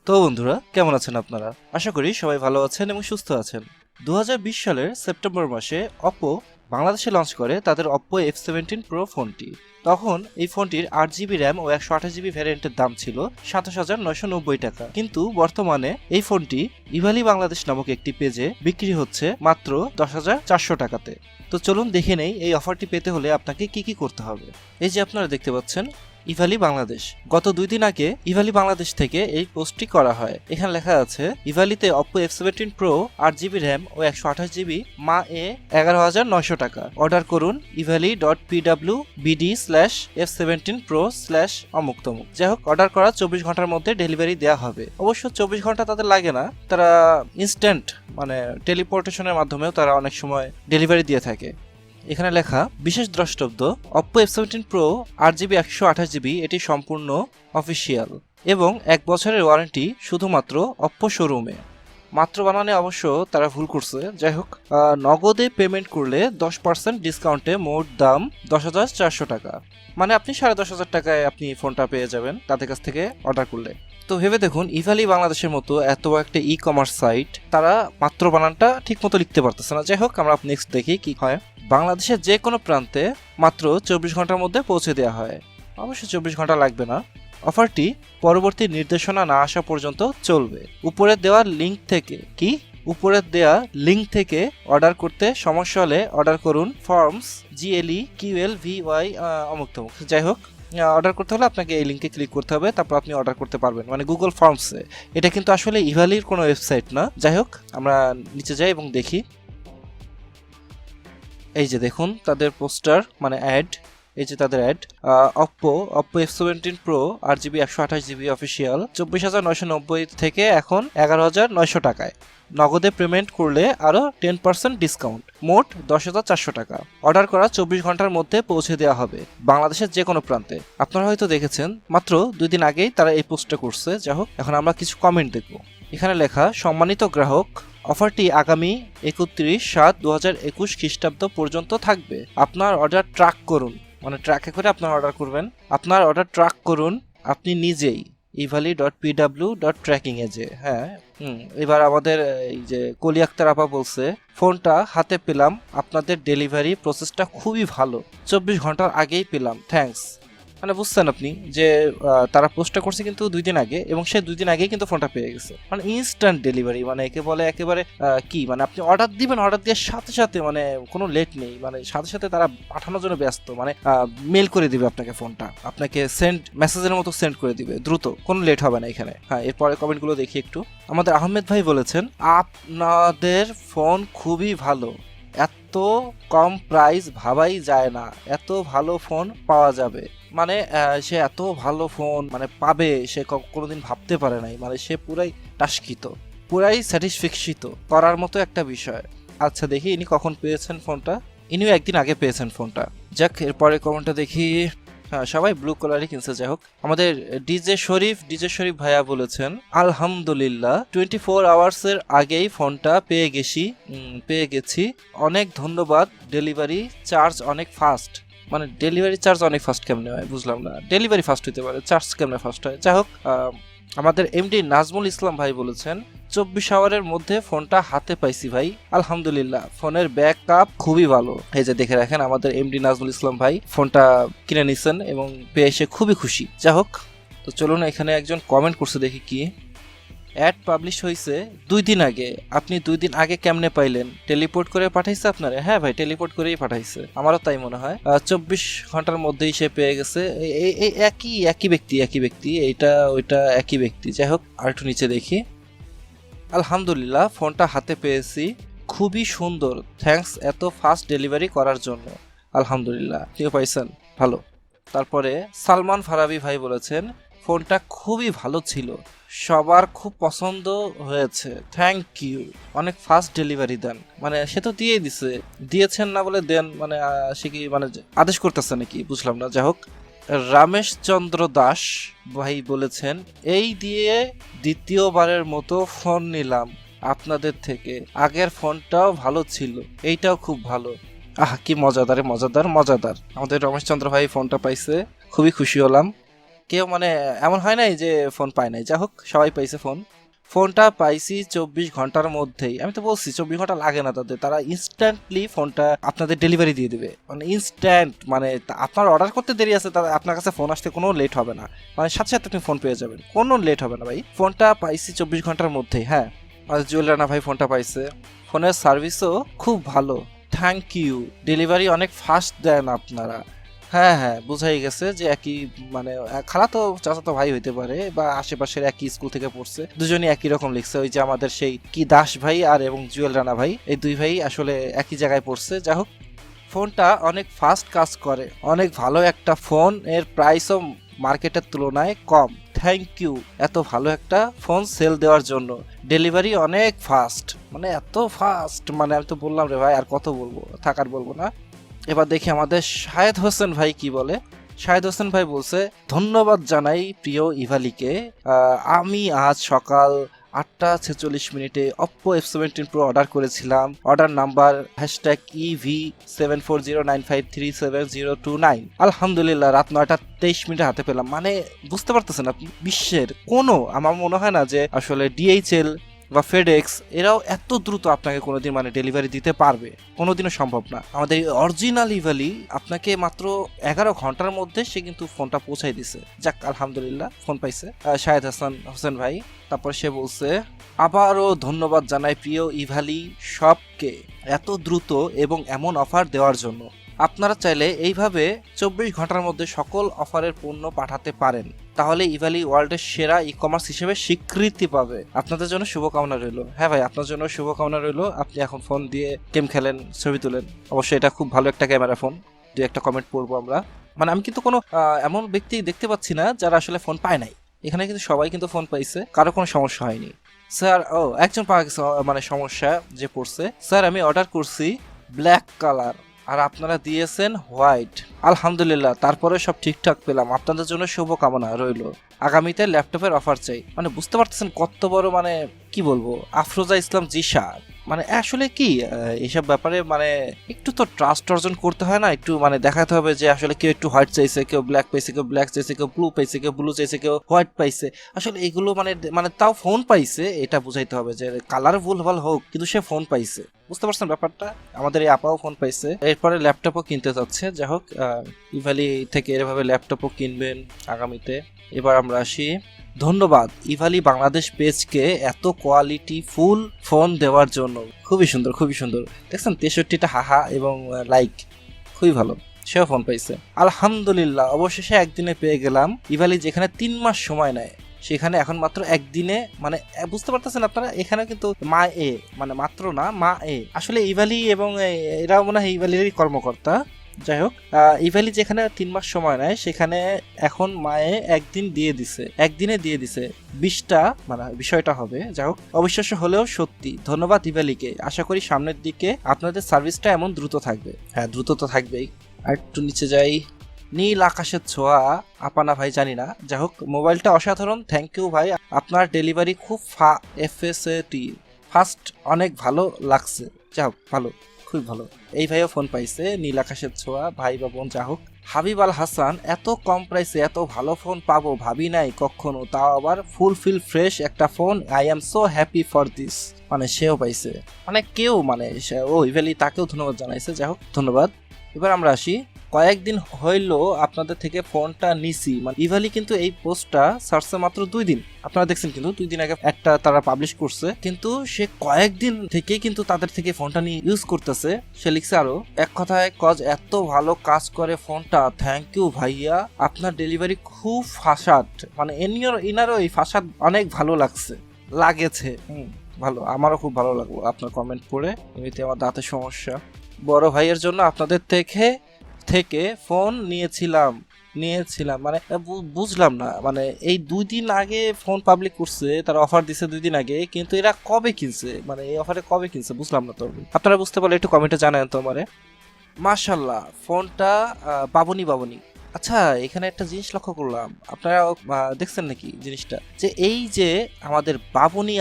তো বন্ধুরা, কেমন আছেন আপনারা? আশা করি সবাই ভালো আছেন এবং সুস্থ আছেন। 2020 সালের সেপ্টেম্বর মাসে অপো বাংলাদেশে লঞ্চ করে তাদের Oppo F17 Pro ফোনটি। তখন এই ফোনটির 8GB র্যাম ও 128GB ভ্যারিয়েন্টের দাম ছিল 27,990 টাকা, কিন্তু বর্তমানে এই ফোনটি ইভালি বাংলাদেশ নামক একটি পেজে বিক্রি হচ্ছে মাত্র 10,400 টাকাতে। তো চলুন দেখে নেই এই অফারটি পেতে হলে আপনাকে কি কি করতে হবে। এই যে আপনারা দেখতে পাচ্ছেন ইভালি বাংলাদেশ, গত 2 দিন আগে ইভালি বাংলাদেশ থেকে এই পোস্টটি করা হয়। এখানে লেখা আছে ইভালিতে Oppo F17 Pro 8GB RAM ও 128GB মা এ 11,900 টাকা, অর্ডার করুন evali.pwbd/f17pro/ অমুক তমুক। যাই হোক, অর্ডার করা 24 ঘন্টার মধ্যে ডেলিভারি দেওয়া হবে। অবশ্য 24 ঘন্টা তাদের লাগে না, তারা ইনস্ট্যান্ট মানে টেলিপোর্টেশনের মাধ্যমেও তারা অনেক সময় ডেলিভারি দিয়ে থাকে। এখানে লেখা বিশেষ দ্রষ্টব্য, Oppo F17 Pro 8GB 128GB এটি সম্পূর্ণ অফিসিয়াল এবং 1 বছরের ওয়ারেন্টি শুধুমাত্র Oppo শোরুমে। মাত্র বানানে অবশ্য তারা ভুল করছে। যাই হোক, নগদে পেমেন্ট করলে 10% ডিসকাউন্টে মোট দাম 10,400 টাকা, মানে আপনি 10,500 টাকায় আপনি ফোনটা পেয়ে যাবেন তাদের কাছ থেকে অর্ডার করলে। তো ভেবে দেখুন, ইভালি বাংলাদেশের মতো এত একটা ই কমার্স সাইট, তারা মাত্র বানানটা ঠিক মতো লিখতে পারতেছে না। যাই হোক, আমরা নেক্সট দেখি কি হয়। বাংলাদেশের যে কোনো প্রান্তে মাত্র 24 ঘন্টার মধ্যে পৌঁছে দেওয়া হয়। অবশ্যই 24 ঘন্টা লাগবে না। অফারটি পরবর্তী নির্দেশনা না আসা পর্যন্ত চলবে। উপরের দেওয়া লিঙ্ক থেকে অর্ডার করতে সমস্যা হলে অর্ডার করুন ফর্মস GLEQLVY অমুক তমুক। যাই হোক, অর্ডার করতে হলে আপনাকে এই লিঙ্কে ক্লিক করতে হবে, তারপর আপনি অর্ডার করতে পারবেন, মানে গুগল ফর্মসে। এটা কিন্তু আসলে ইভালির কোনো ওয়েবসাইট না। যাই হোক, আমরা নিচে যাই এবং দেখি। এই যে দেখুন তাদের পোস্টার, মানে অ্যাড। এই যে তাদের add, Oppo F17 Pro 8GB 128GB official 24,990 থেকে এখন 11,900 টাকায়। নগদে পেমেন্ট করলে আরও 10% ডিসকাউন্ট, মোট 10,400 টাকা। অর্ডার করা 24 ঘন্টার মধ্যে পৌঁছে দেওয়া হবে বাংলাদেশের যে কোনো প্রান্তে। আপনারা হয়তো দেখেছেন, মাত্র 2 দিন আগেই তারা এই পোস্টটা করছে। যাই হোক, এখন আমরা কিছু কমেন্ট দেখব। এখানে লেখা, সম্মানিত গ্রাহক, অফারটি আগামী 31/7/2021 খ্রিস্টাব্দ পর্যন্ত থাকবে। আপনার অর্ডার ট্র্যাক করুন, মানে ট্র্যাকে করে আপনার অর্ডার করবেন। আপনার অর্ডার ট্র্যাক করুন আপনি নিজেই evali.pw.tracking এ যে। হ্যাঁ, এবার আমাদের এই যে কলি আক্তার আপা বলছে, ফোনটা হাতে পেলাম, আপনাদের ডেলিভারি প্রসেসটা খুবই ভালো, 24 ঘন্টার আগেই পেলাম, থ্যাঙ্কস। মানে বুঝছেন আপনি যে তারা পোস্টটা করছে কিন্তু 2 দিন আগে, এবং সে 2 দিন আগেই কিন্তু ফোনটা পেয়ে গেছে। মানে ইনস্ট্যান্ট ডেলিভারি, মানে একে বলে একেবারে কি, মানে আপনি অর্ডার দিবেন, অর্ডার দেওয়ার সাথে সাথে মানে কোনো লেট নেই, মানে সাথে সাথে তারা পাঠানোর জন্য ব্যস্ত। মানে মেল করে দিবে আপনাকে, ফোনটা আপনাকে মেসেজের মতো সেন্ড করে দিবে, দ্রুত, কোনো লেট হবে না এখানে। হ্যাঁ, এরপরে কমেন্টগুলো দেখি একটু। আমাদের আহমেদ ভাই বলেছেন, আপনাদের ফোন খুবই ভালো, এত কম প্রাইস ভাবাই যায় না, এত ভালো ফোন পাওয়া যাবে। মানে সে এত ভালো ফোন মানে পাবে সে কোনোদিন ভাবতে পারে নাই। মানে সে পুরাই টাস্কিত, পুরাই স্যাটিসফিকশিত করার মতো একটা বিষয়। আচ্ছা দেখি ইনি কখন পেয়েছেন ফোনটা। ইনিও একদিন আগে পেয়েছেেন ফোনটা। যাক, এরপরে কমেন্টটা দেখি। হ্যাঁ, সবাই ব্লু কালারই কিনছে। যাই হোক, আমাদের ডিজে শরীফ ভাইয়া বলেছেন, আলহামদুলিল্লাহ 24 আওয়ার্সের আগেই ফোনটা পেয়ে গেছি, অনেক ধন্যবাদ। ডেলিভারি চার্জ অনেক ফাস্ট। মানে ডেলিভারি চার্জ অনেক ফাস্ট কেমনে হয় বুঝলাম না, ডেলিভারি ফাস্ট হইতে পারে, চার্জ কেমনে ফাস্ট হয়। যাই হোক, আমাদের এমডি নাজমুল ইসলাম ভাই বলেছেন, 24 আওয়ারের মধ্যে ফোনটা হাতে পাইছি ভাই, আলহামদুলিল্লাহ, ফোনের ব্যাকআপ খুবই ভালো। এই যে দেখে রাখেন, আমাদের এমডি নাজমুল ইসলাম ভাই ফোনটা কিনে নিছেন এবং পেয়ে এসে খুবই খুশি। যাই হোক, তো চলুন, এখানে একজন কমেন্ট করছে, দেখি কি। অ্যাড পাবলিশ হয়েছে 2 দিন আগে, আপনি 2 দিন আগে কেমনে পাইলেন? টেলিপোর্ট করে পাঠাইছে আপনারে? হ্যাঁ ভাই, টেলিপোর্ট করেই পাঠাইছে, আমারও তাই মনে হয়। 24 ঘন্টার মধ্যেই সে পেয়ে গেছে। এই একই ব্যক্তি, এইটা ওইটা একই ব্যক্তি। যাই হোক, আর একটু নিচে দেখি। আলহামদুলিল্লাহ, ফোনটা হাতে পেয়েছি, খুবই সুন্দর, থ্যাঙ্কস এত ফাস্ট ডেলিভারি করার জন্য। আলহামদুলিল্লাহ, আপনিও পাইছেন, ভালো। তারপরে সালমান ফারাবি ভাই বলেছেন, ফোনটা খুবই ভালো ছিল, সবার খুব পছন্দ হয়েছে, থ্যাংক ইউ, অনেক ফাস্ট ডেলিভারি দেন। মানে সে তো দিয়েছেন না বলে দেন, মানে সে কি মানে আদেশ করতেছে নাকি বুঝলাম না। যাই হোক, রামেশ চন্দ্র দাস ভাই বলেছেন, এই দিয়ে দ্বিতীয়বারের মতো ফোন নিলাম আপনাদের থেকে, আগের ফোনটাও ভালো ছিল, এইটাও খুব ভালো। কি মজাদার। আমাদের রমেশ চন্দ্র ভাই ফোনটা পাইছে, খুবই খুশি হলাম। কেউ মানে এমন হয় নাই যে ফোন পায় নাই, যা হোক সবাই পাইছে ফোনটা পাইছি 24 ঘন্টার মধ্যেই। আমি তো বলছি 24 ঘন্টা লাগে না তাদের, তারা ইনস্ট্যান্টলি ফোনটা আপনাদের ডেলিভারি দিয়ে দেবে, মানে ইনস্ট্যান্ট। মানে আপনার অর্ডার করতে দেরি আছে, তাদের আপনার কাছে ফোন আসতে কোনো লেট হবে না, মানে সাথে সাথে আপনি ফোন পেয়ে যাবেন, কোনো লেট হবে না ভাই। ফোনটা পাইছি 24 ঘন্টার মধ্যেই। হ্যাঁ, আর জুয়েল রানা ভাই ফোনটা পাইছে। ফোনের সার্ভিসও খুব ভালো, থ্যাংক ইউ। ডেলিভারি অনেক ফাস্ট দেন আপনারা। হ্যাঁ হ্যাঁ, বোঝাই গেছে যে একই মানে খালাতো চাচাতো ভাই হইতে পারে, বা আশেপাশের একই স্কুল থেকে পড়ছে, দুজনই একই রকম লিখছে। ওই যে আমাদের সেই কি দাস ভাই আর এবং জুয়েল রানা ভাই, এই দুই ভাই আসলে একই জায়গায় পড়ছে। যা হোক, ফোনটা অনেক ফাস্ট কাজ করে, অনেক ভালো একটা ফোন, এর প্রাইসও মার্কেটের তুলনায় কম। থ্যাংক ইউ এত ভালো একটা ফোন সেল দেওয়ার জন্য। ডেলিভারি অনেক ফাস্ট, মানে এত ফাস্ট, মানে আমি তো বললাম রে ভাই, আর কত বলবো, থাকার বলবো না। এবার দেখি আমাদের শাহেদ হোসেন ভাই কি বলে। শাহেদ হোসেন ভাই বলছে, ধন্যবাদ জানাই প্রিয় ইভালিকে। আমি আজ সকাল 8:46 Oppo F17 Pro অর্ডার করেছিলাম। Order number #EV7409537029। আলহামদুলিল্লাহ রাত 9:23 হাতে পেলাম। মানে বুঝতে পারতেছেন আপনি, বিশ্বের কোনো, আমার মনে হয় না যে আসলে DHL বা ফেডেক্স এরাও এত দ্রুত আপনাকে কোনোদিন মানে ডেলিভারি দিতে পারবে, কোনোদিনও সম্ভব না। আমাদের অরিজিনাল ইভালি আপনাকে মাত্র 11 ঘন্টার মধ্যে সে কিন্তু ফোনটা পৌঁছাই দিছে। যাক, আলহামদুলিল্লাহ ফোন পাইছে শাহেদ হোসেন ভাই। তারপর সে বলছে, আবারও ধন্যবাদ জানাই প্রিয় ইভালি শপকে এত দ্রুত এবং এমন অফার দেওয়ার জন্য। আপনারা চাইলে এইভাবে 24 ঘন্টার মধ্যে সকল অফারের পণ্য পাঠাতে পারেন, তাহলে ইভালি ওয়ার্ল্ডের সেরা ই কমার্স হিসেবে স্বীকৃতি পাবে। আপনাদের জন্য শুভকামনা রইল। হ্যাঁ ভাই, আপনার জন্য শুভকামনা রইল। আপনি এখন ফোন দিয়ে গেম খেলেন, ছবি তুলেন, অবশ্যই এটা খুব ভালো একটা ক্যামেরা ফোন। দুই একটা কমেন্ট পড়বো আমরা। মানে আমি কিন্তু কোনো এমন ব্যক্তি দেখতে পাচ্ছি না যারা আসলে ফোন পায় নাই। এখানে কিন্তু সবাই কিন্তু ফোন পাইছে, কারো কোনো সমস্যা হয়নি। স্যার, একজন পাওয়া গেছে মানে সমস্যা যে পড়ছে, স্যার আমি অর্ডার করছি ব্ল্যাক কালার আর আপনারা দিয়েছেন হোয়াইট। আলহামদুলিল্লাহ, তারপরে সব ঠিকঠাক পেলাম। আপনাদের জন্য শুভকামনা রইল। আগামীতে ল্যাপটপের অফার চাই। মানে বুঝতে পারতেছেন কত বড়, মানে কি বলবো, আফরোজা ইসলাম জিশা। মানে আসলে কি এইসব ব্যাপারে মানে একটু তো ট্রাস্ট অর্জন করতে হয় না, একটু মানে দেখাতে হবে যে আসলে কেউ একটু হোয়াইট চাইছে, কেউ ব্ল্যাক পাইছে, কেউ ব্ল্যাক চাইছে, কেউ ব্লু পাইছে, কেউ ব্লু চাইছে, কেউ হোয়াইট পাইছে। আসলে এগুলো মানে মানে তাও ফোন পাইছে এটা বুঝাইতে হবে, যে কালার ভুলভাল হোক কিন্তু সে ফোন পাইছে। বুঝতে পারছেন ব্যাপারটা? আমাদের এই আপাও ফোন পাইছে, এরপরে ল্যাপটপও কিনতে যাচ্ছে। যাই হোক, ইভালি থেকে এভাবে ল্যাপটপও কিনবেন আগামীতে। এবার আমরা আসি, ধন্যবাদ ইভালি বাংলাদেশ পেজকে এত কোয়ালিটি ফুল ফোন দেওয়ার জন্য। খুবই সুন্দর, খুবই সুন্দর। দেখছেন 63টা হাহা এবং লাইক, খুবই ভালো। সেও ফোন পাইছে আলহামদুলিল্লাহ। অবশেষে একদিনে পেয়ে গেলাম। ইভালি যেখানে 3 মাস সময় নেয় সেখানে এখন মাত্র একদিনে, মানে বুঝতে পারতেছেন আপনারা, এখানে কিন্তু মা এ, মানে মাত্র না, মা এ। আসলে ইভালি এবং এরাও মনে হয় ইভালিরই কর্মকর্তা। যাই হোক, ইভালি যেখানে 3 মাস সময় নেয় সেখানে এখন মায়ে একদিনে দিয়ে দিছে 20টা, মানে বিষয়টা হবে। যাই হোক, অবিশ্বাস্য হলেও সত্যি। ধন্যবাদ ইভালিকে। আশা করি সামনের দিকে আপনাদের সার্ভিসটা এমন দ্রুত থাকবে। হ্যাঁ, দ্রুত তো থাকবেই। আর একটু নিচে যাই, নীল আকাশের ছোঁয়া আপানা ভাই, জানি না। যাই হোক, মোবাইলটা অসাধারণ, থ্যাংক ইউ ভাই। আপনার ডেলিভারি খুব এফএসটি ফাস্ট, অনেক ভালো লাগছে। যাই হোক, ভালো, খুব ভালো। এই ভাইও ফোন পাইছে, নীল আকাশের ছোঁয়া ভাই বা বোন। যা হোক, হাবিব আল হাসান, এত কম প্রাইসে এত ভালো ফোন পাবো ভাবি নাই কখনো, তাও আবার ফুলফিল ফ্রেশ একটা phone. I am so happy for this. মানে সেও পাইছে, মানে কেউ মানে ও ইভেলি, তাকেও ধন্যবাদ জানাইছে। যাই হোক, ধন্যবাদ। এবার আমরা আসি, কয়েকদিন হইলো আপনাদের থেকে ফোনটা নিছি। মানে ইভালি কিন্তু এই পোস্টটা সার্চে মাত্র 2 দিন, আপনারা দেখছেন, কিন্তু 2 দিন আগে একটা তারা পাবলিশ করছে, কিন্তু সে কয়েকদিন থেকে কিন্তু তাদের থেকে ফোনটা নিয়ে ইউজ করতেছে। সে লিখছে আরো, এক কথায় এত ভালো কাজ করে ফোনটা, থ্যাংক ইউ ভাইয়া, আপনার ডেলিভারি খুব ফাসাদ। মানে ইনারও এই ফাসাদ অনেক ভালো লাগেছে। ভালো, আমারও খুব ভালো লাগলো আপনার কমেন্ট পড়ে। এমনিতে আমার দাঁতের সমস্যা, বড় ভাইয়ের জন্য আপনাদের থেকে ফোন নিয়েছিলাম। মানে বুঝলাম না, মানে এই 2 দিন আগে ফোন পাবলিক করছে, তারা অফার দিছে 2 দিন আগে, কিন্তু এরা কবে কিনছে, মানে এই অফারে কবে কিনছে বুঝলাম না। তো আপনারা বুঝতে পারলে একটু কমেন্টে জানান তো আমারে। মাশাআল্লাহ, ফোনটা বাবুনি। আচ্ছা, এখানে একটা জিনিস লক্ষ্য করলাম, আপনারা দেখছেন নাকি জিনিসটা, যে এই যে আমাদের বাবুনি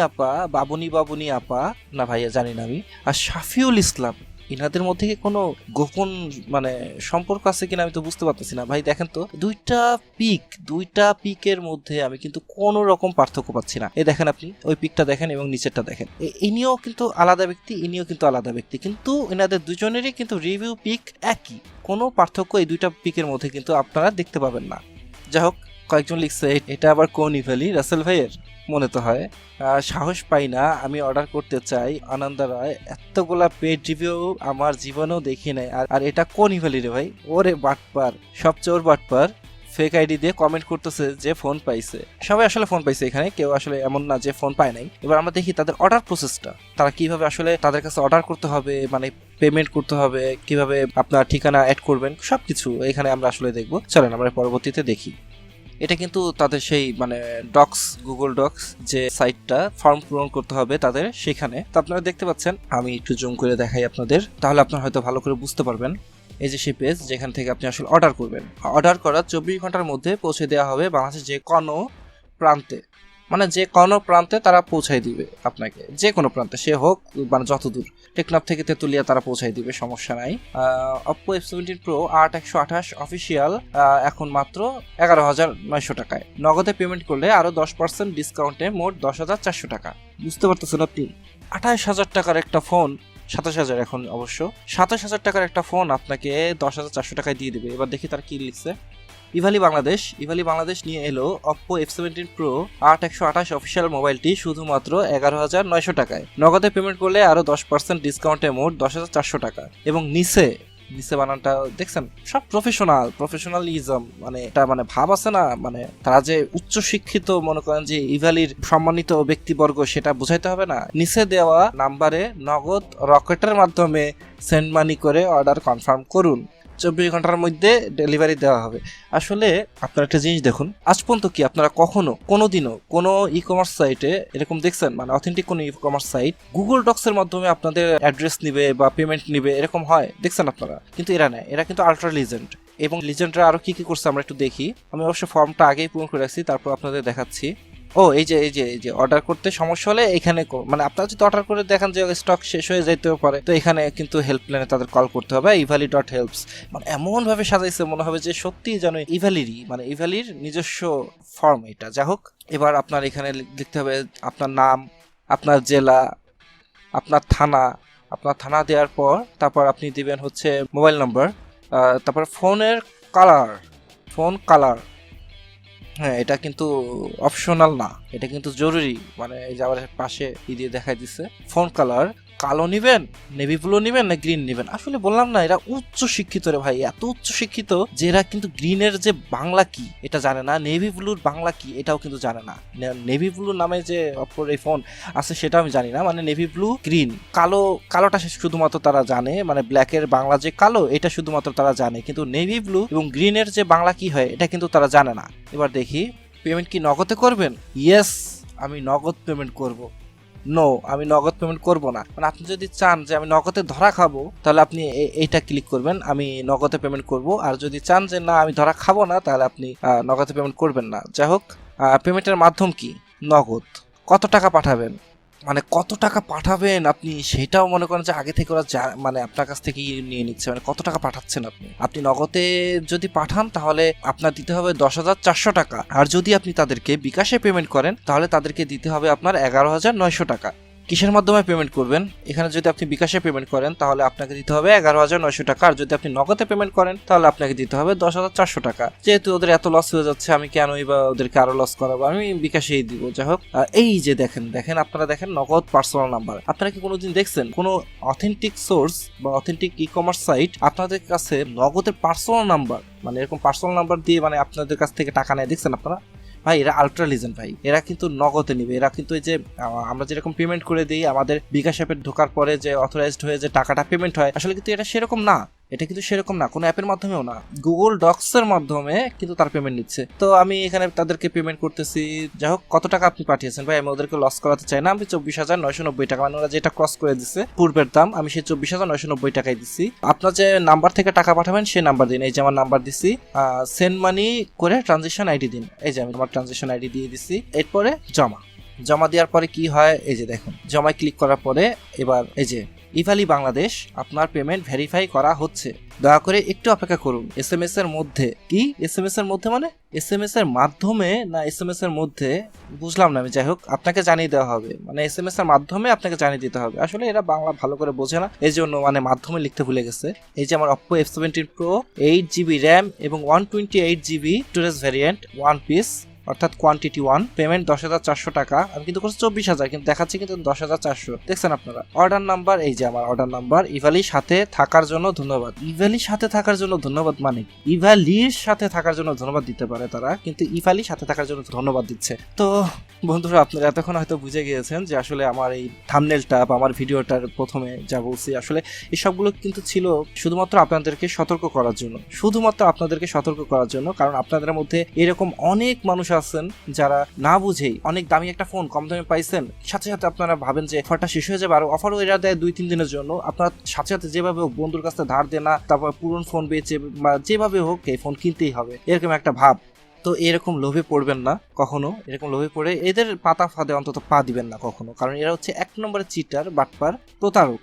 আপা না ভাইয়া জানি না আমি, আর শাফিউল ইসলাম, ইনাদের মধ্যে কি কোনো গোপন মানে সম্পর্ক আছে কিনা আমি তো বুঝতে পারতেছি না ভাই। দেখেন তো দুইটা পিকের মধ্যে আমি কিন্তু কোনো রকম পার্থক্য পাচ্ছি না। এই দেখেন আপনি ওই পিকটা দেখেন এবং নিচেরটা দেখেন, ইনিও কিন্তু আলাদা ব্যক্তি, ইনিও কিন্তু আলাদা ব্যক্তি, কিন্তু এনাদের দুজনেরই কিন্তু রিভিউ পিক একই। কোনো পার্থক্য এই দুইটা পিকের মধ্যে কিন্তু আপনারা দেখতে পাবেন না। যাই হোক, কয়েকজন লিখছে এটা আবার কোন ইভেলি, রাসেল ভাইয়ের মনে তো হয়। সাহস পাই না, আমি অর্ডার করতে চাই। আনন্দ রায়, এতগুলা পেড রিভিউ আমার জীবনেও দেখি নাই। আর এটা কোন ইভেলি রে ভাই? ওরে বাটপার, সবচেয়ে ওর বাটপার। ফেক আইডি দিয়ে কমেন্ট করতেছে যে ফোন পাইছে। সবাই আসলে ফোন পাইছে এখানে, কেউ আসলে এমন না যে ফোন পায় নাই। এবার আমরা দেখি তাদের অর্ডার প্রসেসটা, তারা কিভাবে আসলে তাদের কাছে অর্ডার করতে হবে, মানে পেমেন্ট করতে হবে, কিভাবে আপনার ঠিকানা অ্যাড করবেন, সবকিছু এখানে আমরা আসলে দেখবো। চলেন আমরা পরবর্তীতে দেখি। এটা কিন্তু তাদের সেই মানে ডক্স, গুগল ডক্স যে সাইটটা, ফর্ম পূরণ করতে হবে তাদের, সেখানে তো আপনারা দেখতে পাচ্ছেন। আমি একটু জুম করে দেখাই আপনাদের, তাহলে আপনারা হয়তো ভালো করে বুঝতে পারবেন। এই যে সেই পেজ যেখান থেকে আপনি আসলে অর্ডার করবেন, অর্ডার করার 24 ঘন্টার মধ্যে পৌঁছে দেওয়া হবে বাংলাদেশের যে কোনো প্রান্তে, মানে যে কোনো প্রান্তে তারা পৌঁছাই দিবে আপনাকে, যে কোনো প্রান্তে সে হোক, মানে যত দূর, টেকনাফ থেকে তেতুলিয়া তারা পৌঁছাই দিবে, সমস্যা নাই। Oppo F17 Pro 8128 অফিসিয়াল এখন মাত্র 11,900 টাকায়। নগদে পেমেন্ট করলে আরো 10% ডিসকাউন্টে মোট 10,400 টাকা। বুঝতে পারতেছেন আপনি, 28,000 টাকার একটা ফোন, 27,000 এখন অবশ্য, 27,000 টাকার একটা ফোন আপনাকে 10,400 টাকায় দিয়ে দিবে। এবার দেখি তার কি লিখছে। ইভালি বাংলাদেশ নিয়ে এলো Oppo F17 Pro 8128 অফিসিয়াল মোবাইলটি শুধুমাত্র 11,900 টাকায়। নগদে পেমেন্ট করলে আরো 10% ডিসকাউন্টে মোট 10,400 টাকা। এবং নিচে বানানটা দেখছেন, সব প্রফেশনালিজম, মানে এটা মানে ভাব আছে না, মানে তারা যে উচ্চ শিক্ষিত, মনে করেন যে ইভালির সম্মানিত ব্যক্তিবর্গ, সেটা বোঝাইতে হবে না। নিচে দেওয়া নাম্বারে নগদ রকেটের মাধ্যমে সেন্ড মানি করে অর্ডার কনফার্ম করুন, 24 ঘন্টার মধ্যে ডেলিভারি দেওয়া হবে। আসলে আপনারা একটা জিনিস দেখুন, আজ পর্যন্ত কি আপনারা কখনো কোনোদিনও কোনো ই কমার্স সাইটে এরকম দেখছেন, মানে অথেন্টিক কোনো e commerce site Google Docs এর মাধ্যমে আপনাদের অ্যাড্রেস নিবে বা পেমেন্ট নিবে, এরকম হয় দেখছেন আপনারা? কিন্তু এরা নেয়, এরা কিন্তু আল্ট্রা লিজেন্ড। এবং লিজেন্ডরা আরো কি কি করছে আমরা একটু দেখি। আমি অবশ্য ফর্মটা আগেই পূরণ করে রাখছি, তারপর আপনাদের দেখাচ্ছি। ও এই যে অর্ডার করতে সমস্যা হলে এখানে, মানে আপনারা যদি অর্ডার করে দেখেন যে স্টক শেষ হয়ে যেতেও পারে, তো এখানে কিন্তু হেল্পলাইনে তাদের কল করতে হবে, evali.helps। মানে এমন ভাবে সাজাইছে মনে হবে যে সত্যি যেন ইভ্যালিরই, মানে ইভ্যালির নিজস্ব ফর্ম এটা। যাই হোক, এবার আপনার এখানে লিখতে হবে আপনার নাম, আপনার জেলা, আপনার থানা দেওয়ার পর তারপর আপনি দিবেন হচ্ছে মোবাইল নাম্বার, তারপর ফোন কালার। হ্যাঁ, এটা কিন্তু অপশনাল না, এটা কিন্তু জরুরি। মানে এই যে আমার পাশে দিয়ে দেখাই দিচ্ছে, ফোন কালার কালো নিবেন, নেভি ব্লু নিবেন না গ্রিন নিবেন। আসলে বললাম না, এরা উচ্চ শিক্ষিত রে ভাই, এত উচ্চ শিক্ষিত যে এরা কিন্তু গ্রিনের যে বাংলা কি এটা জানে না, নেভি ব্লুর বাংলা কি এটাও কিন্তু জানে না। নেভি ব্লু নামে যে অপর এই ফোন আছে সেটা আমি জানি না, মানে নেভি ব্লু, গ্রিন, কালোটা শুধুমাত্র তারা জানে, মানে ব্ল্যাকের বাংলা যে কালো এটা শুধুমাত্র তারা জানে, কিন্তু নেভি ব্লু এবং গ্রিনের যে বাংলা কি হয় এটা কিন্তু তারা জানে না। এবার দেখি, পেমেন্ট কি নগদে করবেন? ইয়েস, আমি নগদ পেমেন্ট করব। নো, আমি নগদ পেমেন্ট করব না। মানে আপনি যদি চান যে আমি নগদে ধরা খাবো, তাহলে আপনি এইটা ক্লিক করবেন, আমি নগদে পেমেন্ট করব। আর যদি চান যে না আমি ধরা খাবো না, তাহলে আপনি নগদে পেমেন্ট করবেন না। যাই হোক, পেমেন্টের মাধ্যম কি? নগদ। কত টাকা পাঠাবেন, মানে কত টাকা পাঠাবেন আপনি সেটাও মনে করেন যে আগে থেকে ওরা মানে আপনার কাছ থেকে নিয়ে নিচ্ছে, মানে কত টাকা পাঠাচ্ছেন আপনি নগদে যদি পাঠান তাহলে আপনার দিতে হবে 10,400 টাকা। আর যদি আপনি তাদেরকে বিকাশে পেমেন্ট করেন তাহলে তাদেরকে দিতে হবে আপনার 11,900 টাকা। কিসের মাধ্যমে পেমেন্ট করবেন? এখানে যদি আপনি বিকাশে পেমেন্ট করেন তাহলে আপনাকে দিতে হবে 11,900 টাকা, আর যদি আপনি নগদে পেমেন্ট করেন তাহলে আপনাকে দিতে হবে 10,400 টাকা। যেহেতু ওদের এত লস হয়ে যাচ্ছে, আমি কেনই বা ওদেরকে আরো লস করাবো, আমি বিকাশেই দিব। যাই হোক, এই যে দেখেন আপনারা দেখেন নগদ পার্সোনাল নাম্বার। আপনারা কি কোনোদিন দেখছেন কোনো অথেন্টিক সোর্স বা অথেন্টিক ই কমার্স সাইট আপনাদের কাছে নগদের পার্সোনাল নাম্বার, মানে এরকম পার্সোনাল নাম্বার দিয়ে মানে আপনাদের কাছ থেকে টাকা নেয়? দেখছেন আপনারা? ভাই এরা আল্ট্রা লিজেন্ড ভাই, এরা কিন্তু নগদে নিবে। এরা কিন্তু এই যে আমরা যেরকম পেমেন্ট করে দিই আমাদের বিকাশ অ্যাপে ঢোকার পরে যে অথরাইজড হয়ে যে টাকাটা পেমেন্ট হয়, আসলে কিন্তু এটা সেরকম না, কোনো অ্যাপের মাধ্যমেও না, গুগল ডক্স এর মাধ্যমে কিন্তু তার পেমেন্ট নিচ্ছে। তো আমি এখানে তাদেরকে পেমেন্ট করতেছি। যাই হোক, কত টাকা আপনি পাঠিয়েছেন? ভাই আমি ওদেরকে লস করাতে চাই না, আমি 24,990 টাকা, মানে ওরা যেটা ক্রস করে দিচ্ছে পূর্বের দাম, আমি সেই 24,990 টাকায় দিচ্ছি। আপনার যে নাম্বার থেকে টাকা পাঠাবেন সেই নাম্বার দিন। এই যে আমার নাম্বার দিচ্ছি, সেন্ড মানি করে ট্রানজেকশন আইডি দিন। এই যে আমি আমার ট্রানজেকশন আইডি দিয়ে দিচ্ছি। এরপরে জমা দেওয়ার পরে কি হয়, এই যে দেখুন, জমায় ক্লিক করার পরে এবার এই যে ইভালি বাংলাদেশ আপনার পেমেন্ট ভেরিফাই করা হচ্ছে, দয়া করে একটু অপেক্ষা করুন। এসএমএস এর মধ্যে কি? এসএমএস এর মধ্যে মানে এসএমএস এর মাধ্যমে না এসএমএস এর মধ্যে বুঝলাম না আমি। যাই হোক, আপনাকে জানিয়ে দেওয়া হবে, মানে এসএমএস এর মাধ্যমে আপনাকে জানিয়ে দিতে হবে। আসলে এরা বাংলা ভালো করে বোঝে না, এই জন্য মানে মাধ্যমে লিখতে ভুলে গেছে। এই যে আমার Oppo F17 Pro 8GB RAM এবং 128GB storage variant, one piece অর্থাৎ কোয়ান্টিটি 1, পেমেন্ট 10,400 টাকা। আমি কিন্তু করছি 24,000, কিন্তু দেখাচ্ছি কিন্তু 10,400। দেখছেন আপনারা? অর্ডার নাম্বার, এই যে আমার অর্ডার নাম্বার। ইভালির সাথে থাকার জন্য ধন্যবাদ। ইভালির সাথে থাকার জন্য ধন্যবাদ মানে ইভালির সাথে থাকার জন্য ধন্যবাদ দিতে পারে তারা, কিন্তু ইভালির সাথে থাকার জন্য ধন্যবাদ দিচ্ছে। তো বন্ধুরা, আপনারা এতক্ষণ হয়তো বুঝে গিয়েছেন যে আসলে আমার এই থাম্বনেলটা বা আমার ভিডিওটার প্রথমে যা বলছি, আসলে এই সবগুলো কিন্তু ছিল শুধুমাত্র আপনাদেরকে সতর্ক করার জন্য, শুধুমাত্র আপনাদেরকে সতর্ক করার জন্য। কারণ আপনাদের মধ্যে এরকম অনেক মানুষ আছেন যারা না বুঝেই অনেক দামি একটা ফোন কম দামে পাইছেন, সাথে সাথে আপনারা ভাবেন যে অফারটা শেষ হয়ে যাবে, আর অফারও এরা দেয় 2-3 দিনের জন্য। আপনারা সাথে সাথে যেভাবে হোক বন্ধুর কাছে ধার দেনা, তারপর পুরনো ফোন বেচে বা যেভাবে হোক এই ফোন কিনতেই হবে, এরকম একটা ভাব। তো এরকম লোভে পড়বেন না কখনো। এরকম লোভে পড়ে এদের পাতা ফাঁদে অন্তত পা দিবেন না কখনো, কারণ এরা হচ্ছে 1 নম্বরের চিটার, বাটপার, প্রতারক।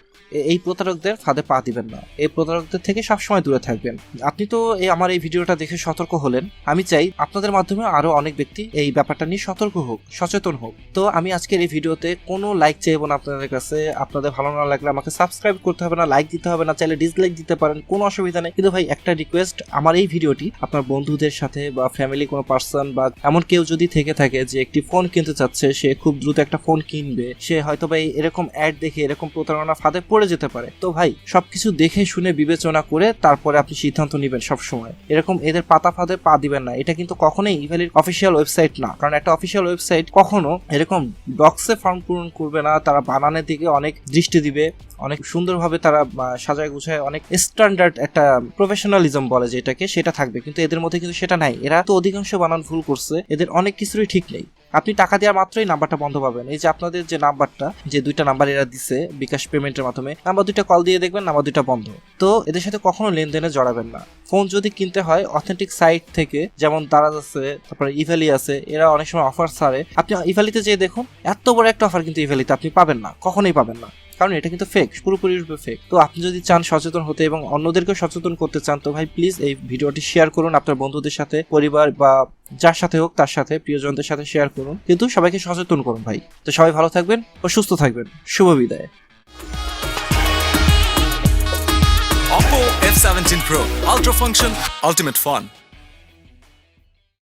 এই প্রতারকদের ফাঁদে পা দিবেন না, এই প্রতারকদের থেকে সবসময় দূরে থাকবেন। আপনি তো আমার এই ভিডিওটা দেখে সতর্ক হলেন, আমি চাই আপনাদের মাধ্যমে আরো অনেক ব্যক্তি এই ব্যাপারটা নিয়ে সতর্ক হোক, সচেতন হোক। তো আমি আজকের এই ভিডিওতে কোনো লাইক চাইবো না আপনাদের কাছে। আপনাদের ভালো না লাগলে আমাকে সাবস্ক্রাইব করতে হবে না, লাইক দিতে হবে না, চাইলে ডিসলাইক দিতে পারেন, কোনো অসুবিধা নেই। কিন্তু ভাই একটা রিকোয়েস্ট, আমার এই ভিডিওটি আপনার বন্ধুদের সাথে বা ফ্যামিলি কোনো পার্সন বা এমন কেউ যদি থেকে থাকে যে একটি ফোন কিনতে চাচ্ছে, সে খুব দ্রুত একটা ফোন কিনবে, সে হয়তো ভাই এরকম অ্যাড দেখে এরকম প্রতারণা ফাঁদে পড়ে যেতে পারে। তো ভাই সবকিছু দেখে শুনে বিবেচনা করে তারপরে আপনি সিদ্ধান্ত নেবেন। সবসময় এরকম এদের পাতা ফাঁদে পা দিবেন না। এটা কিন্তু কখনোই ইভালির অফিসিয়াল ওয়েবসাইট না, কারণ একটা অফিসিয়াল ওয়েবসাইট কখনো এরকম বক্সে ফর্ম পূরণ করবে না। তারা বানানোর দিকে অনেক দৃষ্টি দিবে, অনেক সুন্দরভাবে তারা সাজায় গুছায়, অনেক স্ট্যান্ডার্ড একটা প্রফেশনালিজম বলে যেটাকে, সেটা থাকবে। কিন্তু এদের মধ্যে কিন্তু সেটা নাই। এরা তো অধিকাংশ বানান ভুল করছে, এদের অনেক কিছুই ঠিক নেই। আপনি টাকা দেওয়ার মাত্রই নাম্বারটা বন্ধ পাবেন। এই যে আপনাদের যে নাম্বারটা, যে 2টা নাম্বার এরা দিছে বিকাশ পেমেন্টের মাধ্যমে, নাম্বার 2টা কল দিয়ে দেখবেন নাম্বার 2টা বন্ধ। তো এদের সাথে কখনো লেনদেনে জড়াবেন না। ফোন যদি কিনতে হয় অথেন্টিক সাইট থেকে, যেমন দারাজ আছে, তারপরে ইভালি আছে, এরা অনেক সময় অফার ছাড়ে। আপনি ইভালিতে যেয়ে দেখুন, এত বড় একটা অফার কিন্তু ইভালিতে আপনি পাবেন না, কখনোই পাবেন না, কারণ এটা কিন্তু ফেক, পুরোপুরি ফেক। তো আপনি যদি চান সচেতন হতে এবং অন্যদেরকেও সচেতন করতে চান, তো ভাই প্লিজ এই ভিডিওটি শেয়ার করুন আপনার বন্ধুদের সাথে, পরিবার বা যার সাথে হোক তার সাথে, প্রিয়জনদের সাথে শেয়ার করুন, কিন্তু সবাইকে সচেতন করুন ভাই। তো সবাই ভালো থাকবেন ও সুস্থ থাকবেন। শুভ বিদায়। Oppo F17 Pro, ultra function, ultimate fun.